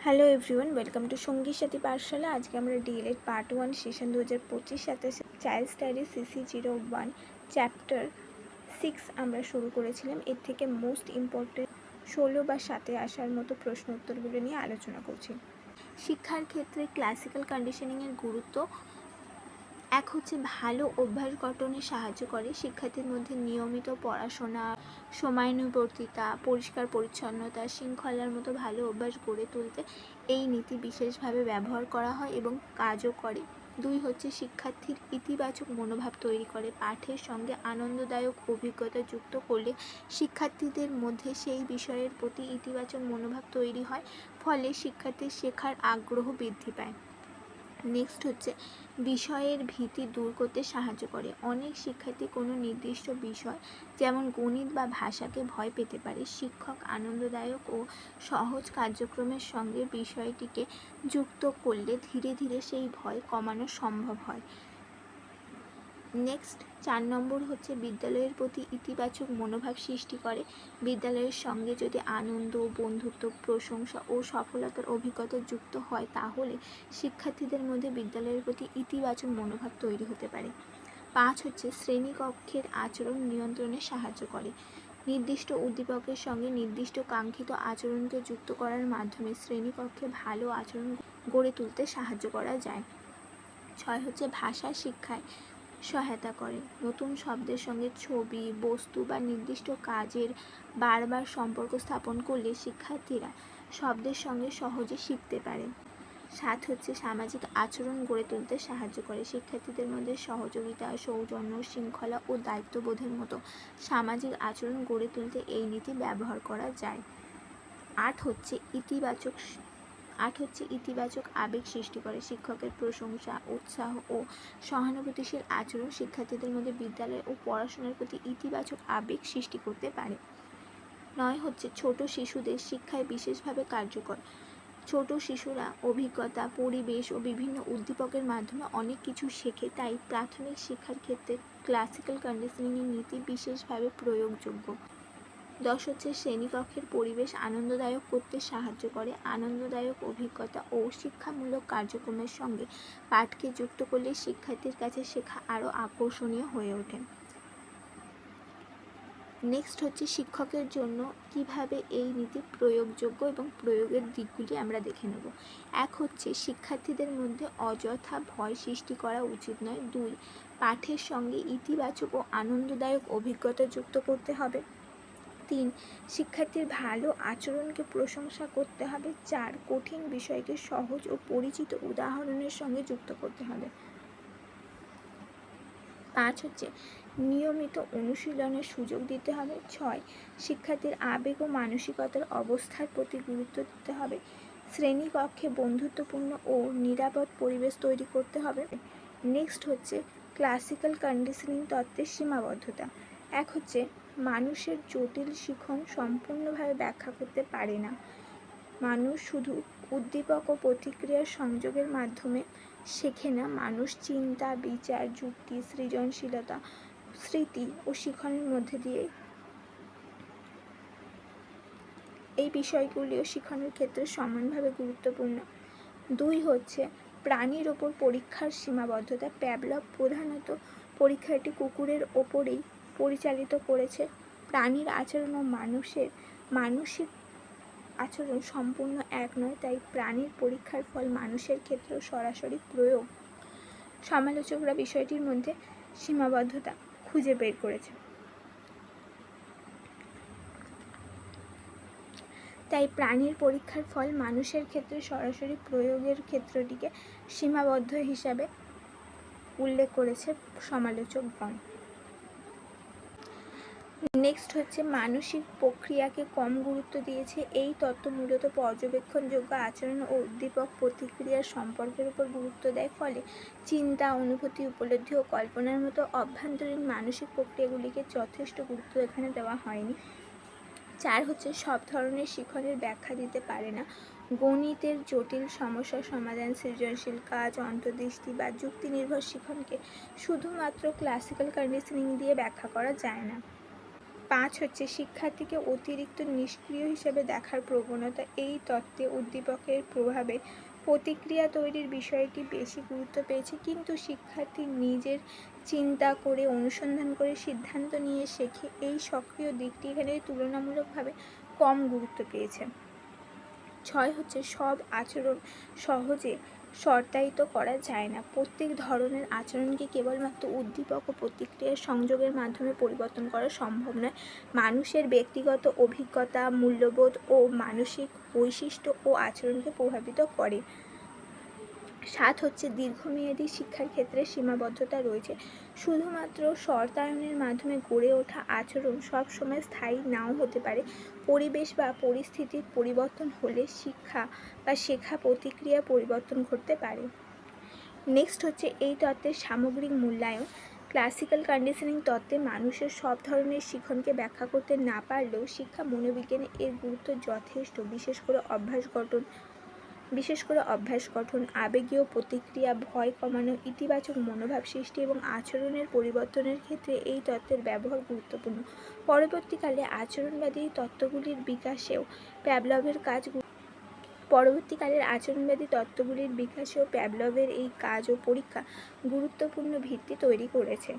Hello everyone, welcome to সঙ্গীর সাথী পাঠশালা। আজকে আমরা DElEd part 1 session 2025-27 child study CC01 chapter 6 আমরা শুরু করেছিলাম। এর থেকে মোস্ট ইম্পর্টেন্ট 16 বা 7 আসার মতো প্রশ্ন উত্তরগুলো নিয়ে আলোচনা করছি। শিক্ষার ক্ষেত্রে ক্লাসিক্যাল কন্ডিশনিংয়ের গুরুত্ব এক হচ্ছে ভালো অভ্যাস গঠনে সাহায্য করে। শিক্ষার্থীর মধ্যে নিয়মিত পড়াশোনা, সময়ানুবর্তিতা, পরিষ্কার পরিচ্ছন্নতা, শৃঙ্খলার মতো ভালো অভ্যাস গড়ে তুলতে এই নীতি বিশেষভাবে ব্যবহার করা হয় এবং কাজও করে। 2 হচ্ছে শিক্ষার্থীর ইতিবাচক মনোভাব তৈরি করে। পাঠের সঙ্গে আনন্দদায়ক অভিজ্ঞতা যুক্ত করলে শিক্ষার্থীদের মধ্যে সেই বিষয়ের প্রতি ইতিবাচক মনোভাব তৈরি হয়, ফলে শিক্ষার্থীর শেখার আগ্রহ বৃদ্ধি পায়। নেক্সট হচ্ছে বিষয়ের ভীতি দূর করতে সাহায্য করে। অনেক শিক্ষার্থী কোনো নির্দিষ্ট বিষয় যেমন গণিত বা ভাষাকে ভয় পেতে পারে। শিক্ষক আনন্দদায়ক ও সহজ কার্যক্রমের সঙ্গে বিষয়টিকে যুক্ত করলে ধীরে ধীরে সেই ভয় কমানো সম্ভব হয়। নেক্সট 4 নম্বর হচ্ছে বিদ্যালয়ের প্রতি ইতিবাচক মনোভাব সৃষ্টি করে। বিদ্যালয়ের সঙ্গে যদি আনন্দ, বন্ধুত্ব, প্রশংসা ও সফলতার অভিজ্ঞতা যুক্ত হয়, তাহলে শিক্ষার্থীদের মধ্যে বিদ্যালয়ের প্রতি ইতিবাচক মনোভাব তৈরি হতে পারে। 5 হচ্ছে শ্রেণীকক্ষের আচরণ নিয়ন্ত্রণে সাহায্য করে। নির্দিষ্ট উদ্দীপকের সঙ্গে নির্দিষ্ট কাঙ্ক্ষিত আচরণকে যুক্ত করার মাধ্যমে শ্রেণীকক্ষে ভালো আচরণ গড়ে তুলতে সাহায্য করা যায়। 6 হচ্ছে ভাষা শিক্ষায় সহায়তা করে। নতুন শব্দের সঙ্গে ছবি, বস্তু বা নির্দিষ্ট কাজের বারবার সম্পর্ক স্থাপন করলে শিক্ষার্থীরা শব্দের সঙ্গে সহজে শিখতে পারে। 7 হচ্ছে সামাজিক আচরণ গড়ে তুলতে সাহায্য করে। শিক্ষার্থীদের মধ্যে সহযোগিতা, সৌজন্য, শৃঙ্খলা ও দায়িত্ববোধের মতো সামাজিক আচরণ গড়ে তুলতে এই নীতি ব্যবহার করা যায়। 8 হচ্ছে ইতিবাচক আবেগ সৃষ্টি করে। শিক্ষকের প্রশংসা, উৎসাহ ও সহানুভূতিশীল আচরণ শিক্ষার্থীদের মধ্যে বিদ্যালয় ও পড়াশোনার প্রতি ইতিবাচক আবেগ সৃষ্টি করতে পারে। 9 হচ্ছে ছোট শিশুদের শিক্ষায় বিশেষভাবে কার্যকর। ছোট শিশুরা অভিজ্ঞতা, পরিবেশ ও বিভিন্ন উদ্দীপকের মাধ্যমে অনেক কিছু শেখে, তাই প্রাথমিক শিক্ষার ক্ষেত্রে ক্লাসিক্যাল কন্ডিশনিংয়ের নীতি বিশেষভাবে প্রয়োগযোগ্য। 10 হচ্ছে শ্রেণীকক্ষের পরিবেশ আনন্দদায়ক করতে সাহায্য করে। আনন্দদায়ক অভিজ্ঞতা ও শিক্ষামূলক কার্যক্রমের সঙ্গে পাঠকে যুক্ত করলে শিক্ষার্থীর কাছে শেখা আরও আকর্ষণীয় হয়ে ওঠে। নেক্সট হচ্ছে শিক্ষকের জন্য কিভাবে এই নীতি প্রয়োগযোগ্য এবং প্রয়োগের দিকগুলি আমরা দেখে নেব। 1 হচ্ছে শিক্ষার্থীদের মধ্যে অযথা ভয় সৃষ্টি করা উচিত নয়। 2 পাঠের সঙ্গে ইতিবাচক ও আনন্দদায়ক অভিজ্ঞতা যুক্ত করতে হবে। 3 শিক্ষার্থীর ভালো আচরণকে প্রশংসা করতে হবে। 4 কঠিন বিষয়কে সহজ ও পরিচিত উদাহরণের সঙ্গে যুক্ত করতে হবে। 5 হচ্ছে নিয়মিত অনুশীলনের সুযোগ দিতে হবে। 6 শিক্ষার্থীর আবেগ ও মানসিকতার অবস্থার প্রতি গুরুত্ব দিতে হবে। শ্রেণীকক্ষে বন্ধুত্বপূর্ণ ও নিরাপদ পরিবেশ তৈরি করতে হবে। নেক্সট হচ্ছে ক্লাসিক্যাল কন্ডিশনিং তত্ত্বের সীমাবদ্ধতা। 1 হচ্ছে মানুষের জটিল শিখন সম্পূর্ণভাবে ব্যাখ্যা করতে পারে না। মানুষ শুধু উদ্দীপক ও প্রতিক্রিয়ার সংযোগের মাধ্যমে শেখে না। মানুষ চিন্তা, বিচার, যুক্তি, সৃজনশীলতা, স্মৃতি ও শিখনের মধ্যে দিয়ে এই বিষয়গুলিও শিখনের ক্ষেত্রে সমানভাবে গুরুত্বপূর্ণ। 2 হচ্ছে প্রাণীর ওপর পরীক্ষার সীমাবদ্ধতা। প্যাভলভ প্রধানত পরীক্ষাটি কুকুরের ওপরেই পরিচালিত করেছে। প্রাণীর আচরণ ও মানসিক আচরণ সম্পূর্ণ এক নয়, তাই প্রাণীর পরীক্ষার ফল মানুষের ক্ষেত্রেও সরাসরি প্রয়োগ। সমালোচকরা বিষয়টির মধ্যে সীমাবদ্ধতা খুঁজে বের করেছে, তাই প্রাণীর পরীক্ষার ফল মানুষের ক্ষেত্রে সরাসরি প্রয়োগের ক্ষেত্রটিকে সীমাবদ্ধ হিসাবে উল্লেখ করেছে সমালোচকগণ। নেক্সট হচ্ছে মানসিক প্রক্রিয়াকে কম গুরুত্ব দিয়েছে। এই তত্ত্ব মূলত পর্যবেক্ষণযোগ্য আচরণ ও উদ্দীপক প্রতিক্রিয়ার সম্পর্কের উপর গুরুত্ব দেয়, ফলে চিন্তা, অনুভূতি, উপলব্ধি ও কল্পনার মতো অভ্যন্তরীণ মানসিক প্রক্রিয়াগুলিকে যথেষ্ট গুরুত্ব এখানে দেওয়া হয়নি। 4 হচ্ছে সব ধরনের শিখনের ব্যাখ্যা দিতে পারে না। গণিতের জটিল সমস্যার সমাধান, সৃজনশীল কাজ, অন্তর্দৃষ্টি বা যুক্তি নির্ভর শিখনকে শুধুমাত্র ক্লাসিক্যাল কন্ডিশনিং দিয়ে ব্যাখ্যা করা যায় না। 5 হচ্ছে শিক্ষার্থীকে অতিরিক্ত নিষ্ক্রিয় হিসেবে দেখার প্রবণতা। এই তত্ত্বে উদ্দীপকের প্রভাবে প্রতিক্রিয়া তৈরির বিষয়টি বেশি গুরুত্ব পেয়েছে, কিন্তু শিক্ষার্থী নিজের চিন্তা করে অনুসন্ধান করে সিদ্ধান্ত নিয়ে শেখে, এই সক্রিয় দিকটি এখানে তুলনামূলকভাবে কম গুরুত্ব পেয়েছে। 6 হচ্ছে সব আচরণ সহজে শর্তায়িত করা যায় না। প্রত্যেক ধরনের আচরণকে কেবলমাত্র উদ্দীপক ও প্রতিক্রিয়ার সংযোগের মাধ্যমে পরিবর্তন করা সম্ভব নয়। মানুষের ব্যক্তিগত অভিজ্ঞতা, মূল্যবোধ ও মানসিক বৈশিষ্ট্য ও আচরণকে প্রভাবিত করে। 7 হচ্ছে দীর্ঘমেয়াদী শিক্ষার ক্ষেত্রে সীমাবদ্ধতা রয়েছে। শুধুমাত্র শর্তায়নের মাধ্যমে গড়ে ওঠা আচরণ সবসময় স্থায়ী নাও হতে পারে। পরিবেশ বা পরিস্থিতির পরিবর্তন হলে শিক্ষা বা শেখা প্রতিক্রিয়া পরিবর্তন ঘটতে পারে। নেক্সট হচ্ছে এই তত্ত্বের সামগ্রিক মূল্যায়ন। ক্লাসিক্যাল কন্ডিশনিং তত্ত্বে মানুষের সব ধরনের শিখনকে ব্যাখ্যা করতে না পারলেও শিক্ষা মনোবিজ্ঞানে এর গুরুত্ব যথেষ্ট, বিশেষ করে অভ্যাস গঠন, আবেগীয় প্রতিক্রিয়া, ভয় কমানো, ইতিবাচক মনোভাব সৃষ্টি এবং আচরণের পরিবর্তনের ক্ষেত্রে এই তত্ত্বের ব্যবহার গুরুত্বপূর্ণ। পরবর্তীকালে আচরণবাদী তত্ত্বগুলির বিকাশেও প্যাভলভের এই কাজ ও পরীক্ষা গুরুত্বপূর্ণ ভিত্তি তৈরি করেছে।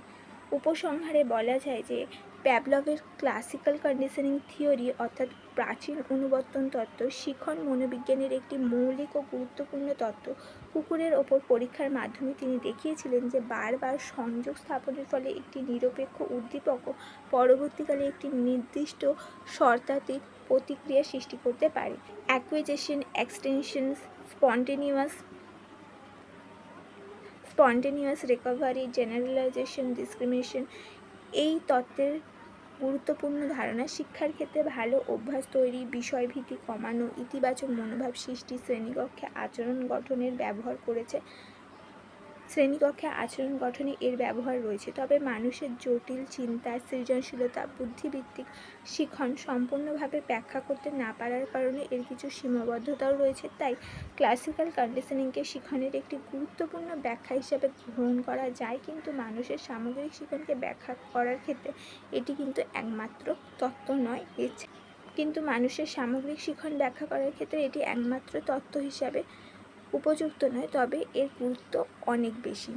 উপসংহারে বলা যায় যে প্যাভলভের ক্লাসিক্যাল কন্ডিশনিং থিওরি অর্থাৎ প্রাচীন অনুবর্তন তত্ত্ব শিখন মনোবিজ্ঞানের একটি মৌলিক ও গুরুত্বপূর্ণ তত্ত্ব। কুকুরের ওপর পরীক্ষার মাধ্যমে তিনি দেখিয়েছিলেন যে বারবার সংযোগ স্থাপনের ফলে একটি নিরপেক্ষ উদ্দীপক পরবর্তীকালে একটি নির্দিষ্ট শর্তাতীত প্রতিক্রিয়া সৃষ্টি করতে পারে। Acquisition, extension, spontaneous recovery, generalisation, discrimination এই তত্ত্বের গুরুত্বপূর্ণ ধারণা। শিক্ষার ক্ষেত্রে ভালো অভ্যাস তৈরি, বিষয়ভীতি কমানো, ইতিবাচক মনোভাব সৃষ্টি, শ্রেণীকক্ষে আচরণ গঠনে এর ব্যবহার রয়েছে। তবে মানুষের জটিল চিন্তা, সৃজনশীলতা, বুদ্ধিবৃত্তিক শিখন সম্পূর্ণভাবে ব্যাখ্যা করতে না পারার কারণে এর কিছু সীমাবদ্ধতাও রয়েছে। তাই ক্লাসিক্যাল কন্ডিশনিংকে শিখনের একটি গুরুত্বপূর্ণ ব্যাখ্যা হিসাবে গ্রহণ করা যায়, কিন্তু মানুষের সামগ্রিক শিখনকে ব্যাখ্যা করার ক্ষেত্রে এটি কিন্তু একমাত্র তত্ত্ব হিসাবে উপযুক্ত নয়, তবে এর গুরুত্ব অনেক বেশি।